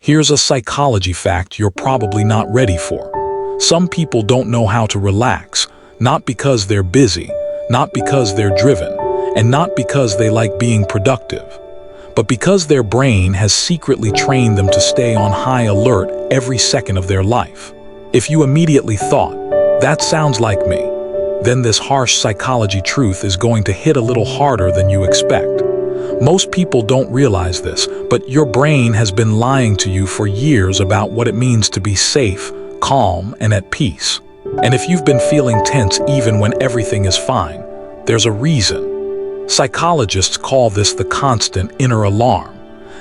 Here's a psychology fact you're probably not ready for. Some people don't know how to relax, not because they're busy, not because they're driven, and not because they like being productive, but because their brain has secretly trained them to stay on high alert every second of their life. If you immediately thought, "That sounds like me," then this harsh psychology truth is going to hit a little harder than you expect. Most people don't realize this, but your brain has been lying to you for years about what it means to be safe, calm, and at peace. And if you've been feeling tense even when everything is fine, there's a reason. Psychologists call this the constant inner alarm,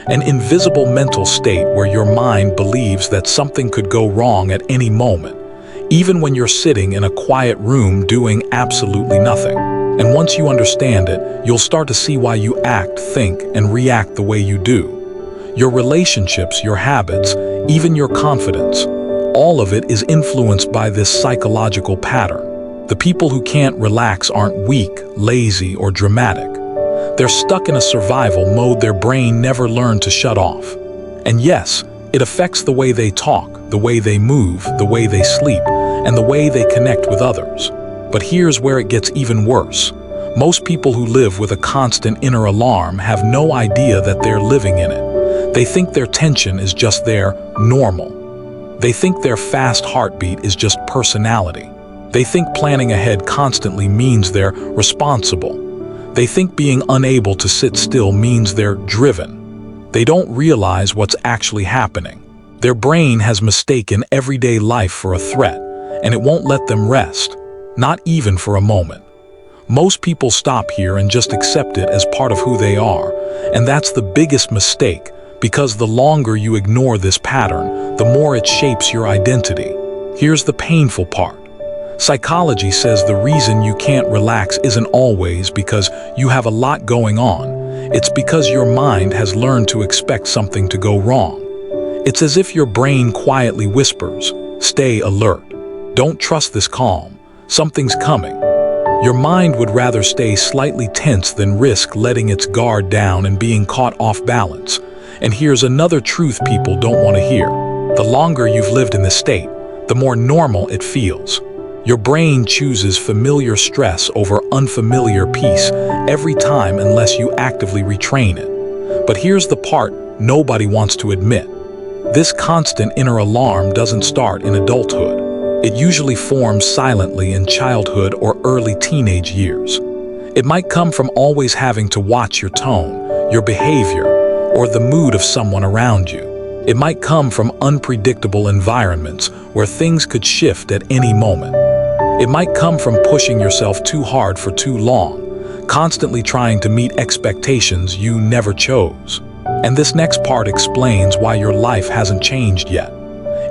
an invisible mental state where your mind believes that something could go wrong at any moment, even when you're sitting in a quiet room doing absolutely nothing. And once you understand it, you'll start to see why you act, think, and react the way you do. Your relationships, your habits, even your confidence, all of it is influenced by this psychological pattern. The people who can't relax aren't weak, lazy, or dramatic. They're stuck in a survival mode their brain never learned to shut off. And yes, it affects the way they talk, the way they move, the way they sleep, and the way they connect with others. But here's where it gets even worse. Most people who live with a constant inner alarm have no idea that they're living in it. They think their tension is just their normal. They think their fast heartbeat is just personality. They think planning ahead constantly means they're responsible. They think being unable to sit still means they're driven. They don't realize what's actually happening. Their brain has mistaken everyday life for a threat, and it won't let them rest. Not even for a moment. Most people stop here and just accept it as part of who they are, and that's the biggest mistake, because the longer you ignore this pattern, the more it shapes your identity. Here's the painful part. Psychology says the reason you can't relax isn't always because you have a lot going on. It's because your mind has learned to expect something to go wrong. It's as if your brain quietly whispers, "Stay alert. Don't trust this calm. Something's coming." Your mind would rather stay slightly tense than risk letting its guard down and being caught off balance. And here's another truth people don't want to hear. The longer you've lived in this state, the more normal it feels. Your brain chooses familiar stress over unfamiliar peace every time unless you actively retrain it. But here's the part nobody wants to admit. This constant inner alarm doesn't start in adulthood. It usually forms silently in childhood or early teenage years. It might come from always having to watch your tone, your behavior, or the mood of someone around you. It might come from unpredictable environments where things could shift at any moment. It might come from pushing yourself too hard for too long, constantly trying to meet expectations you never chose. And this next part explains why your life hasn't changed yet.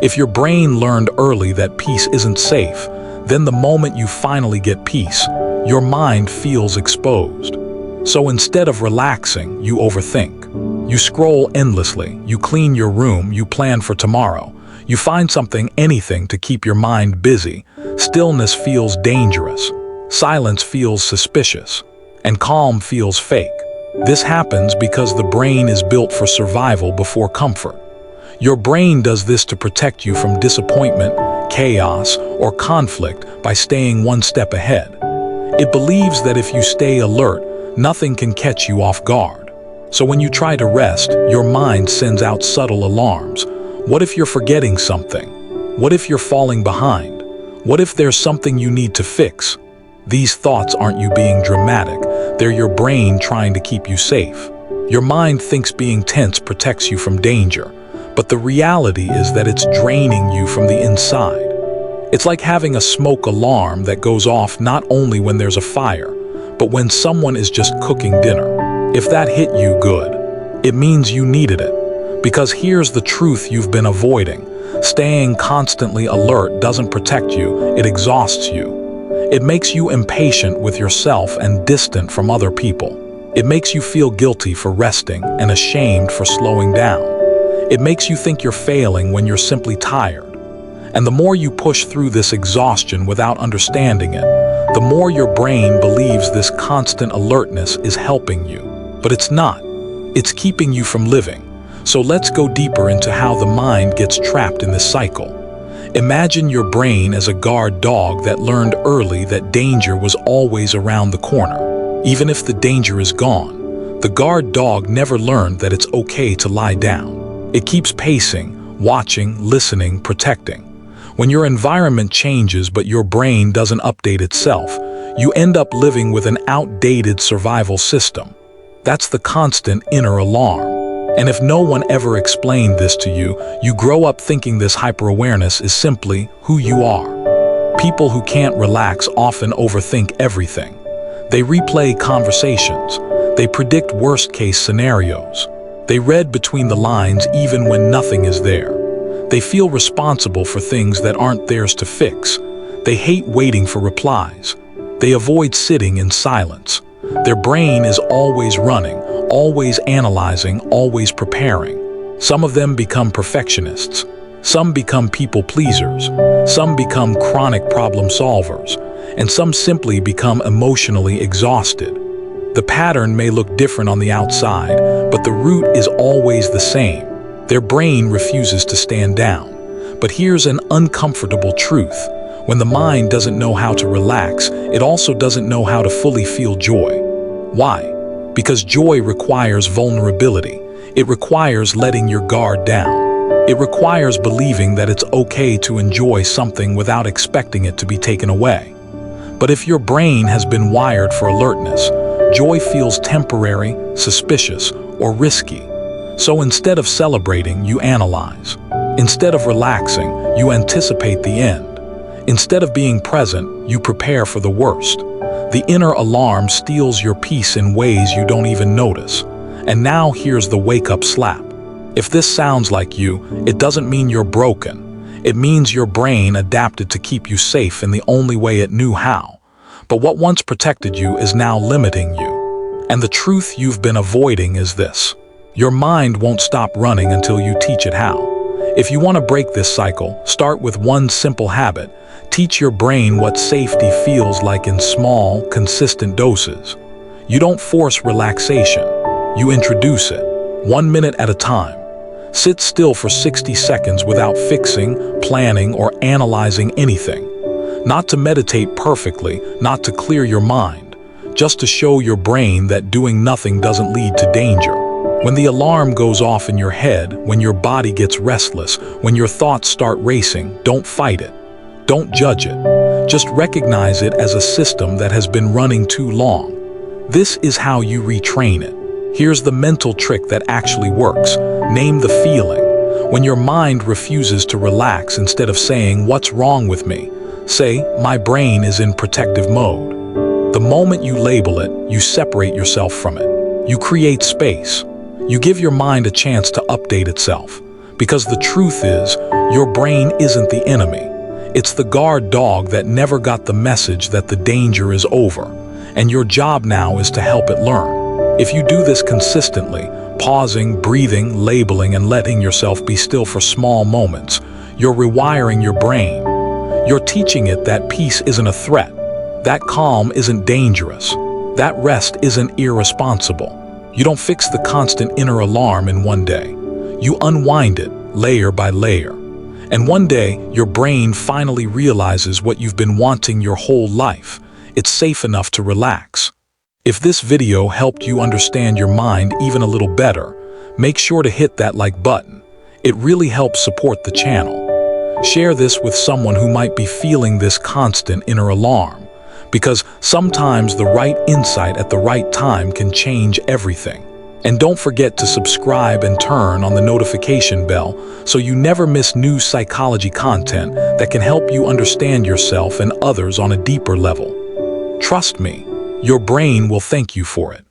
If your brain learned early that peace isn't safe, then the moment you finally get peace, your mind feels exposed. So instead of relaxing, you overthink. You scroll endlessly, you clean your room, you plan for tomorrow. You find something, anything to keep your mind busy. Stillness feels dangerous. Silence feels suspicious. And calm feels fake. This happens because the brain is built for survival before comfort. Your brain does this to protect you from disappointment, chaos, or conflict by staying one step ahead. It believes that if you stay alert, nothing can catch you off guard. So when you try to rest, your mind sends out subtle alarms. What if you're forgetting something? What if you're falling behind? What if there's something you need to fix? These thoughts aren't you being dramatic, they're your brain trying to keep you safe. Your mind thinks being tense protects you from danger, but the reality is that it's draining you from the inside. It's like having a smoke alarm that goes off not only when there's a fire, but when someone is just cooking dinner. If that hit you good, it means you needed it. Because here's the truth you've been avoiding. Staying constantly alert doesn't protect you, it exhausts you. It makes you impatient with yourself and distant from other people. It makes you feel guilty for resting and ashamed for slowing down. It makes you think you're failing when you're simply tired. And the more you push through this exhaustion without understanding it, the more your brain believes this constant alertness is helping you. But it's not. It's keeping you from living. So let's go deeper into how the mind gets trapped in this cycle. Imagine your brain as a guard dog that learned early that danger was always around the corner. Even if the danger is gone, the guard dog never learned that it's okay to lie down. It keeps pacing, watching, listening, protecting. When your environment changes but your brain doesn't update itself, you end up living with an outdated survival system. That's the constant inner alarm. And if no one ever explained this to you, you grow up thinking this hyper-awareness is simply who you are. People who can't relax often overthink everything. They replay conversations. They predict worst-case scenarios. They read between the lines even when nothing is there. They feel responsible for things that aren't theirs to fix. They hate waiting for replies. They avoid sitting in silence. Their brain is always running, always analyzing, always preparing. Some of them become perfectionists. Some become people pleasers. Some become chronic problem solvers. And some simply become emotionally exhausted. The pattern may look different on the outside, but the root is always the same. Their brain refuses to stand down. But here's an uncomfortable truth. When the mind doesn't know how to relax, it also doesn't know how to fully feel joy. Why? Because joy requires vulnerability. It requires letting your guard down. It requires believing that it's okay to enjoy something without expecting it to be taken away. But if your brain has been wired for alertness, joy feels temporary, suspicious, or risky. So instead of celebrating, you analyze. Instead of relaxing, you anticipate the end. Instead of being present, you prepare for the worst. The inner alarm steals your peace in ways you don't even notice. And now here's the wake-up slap. If this sounds like you, it doesn't mean you're broken. It means your brain adapted to keep you safe in the only way it knew how. But what once protected you is now limiting you. And the truth you've been avoiding is this. Your mind won't stop running until you teach it how. If you want to break this cycle, start with one simple habit. Teach your brain what safety feels like in small, consistent doses. You don't force relaxation. You introduce it, 1 minute at a time. Sit still for 60 seconds without fixing, planning, or analyzing anything. Not to meditate perfectly, not to clear your mind, just to show your brain that doing nothing doesn't lead to danger. When the alarm goes off in your head, when your body gets restless, when your thoughts start racing, don't fight it. Don't judge it. Just recognize it as a system that has been running too long. This is how you retrain it. Here's the mental trick that actually works. Name the feeling. When your mind refuses to relax, instead of saying, "What's wrong with me?" say, "My brain is in protective mode." The moment you label it, you separate yourself from it. You create space. You give your mind a chance to update itself. Because the truth is, your brain isn't the enemy. It's the guard dog that never got the message that the danger is over. And your job now is to help it learn. If you do this consistently, pausing, breathing, labeling, and letting yourself be still for small moments, you're rewiring your brain. You're teaching it that peace isn't a threat. That calm isn't dangerous. That rest isn't irresponsible. You don't fix the constant inner alarm in one day. You unwind it, layer by layer. And one day, your brain finally realizes what you've been wanting your whole life. It's safe enough to relax. If this video helped you understand your mind even a little better, make sure to hit that like button. It really helps support the channel. Share this with someone who might be feeling this constant inner alarm. Because sometimes the right insight at the right time can change everything. And don't forget to subscribe and turn on the notification bell so you never miss new psychology content that can help you understand yourself and others on a deeper level. Trust me, your brain will thank you for it.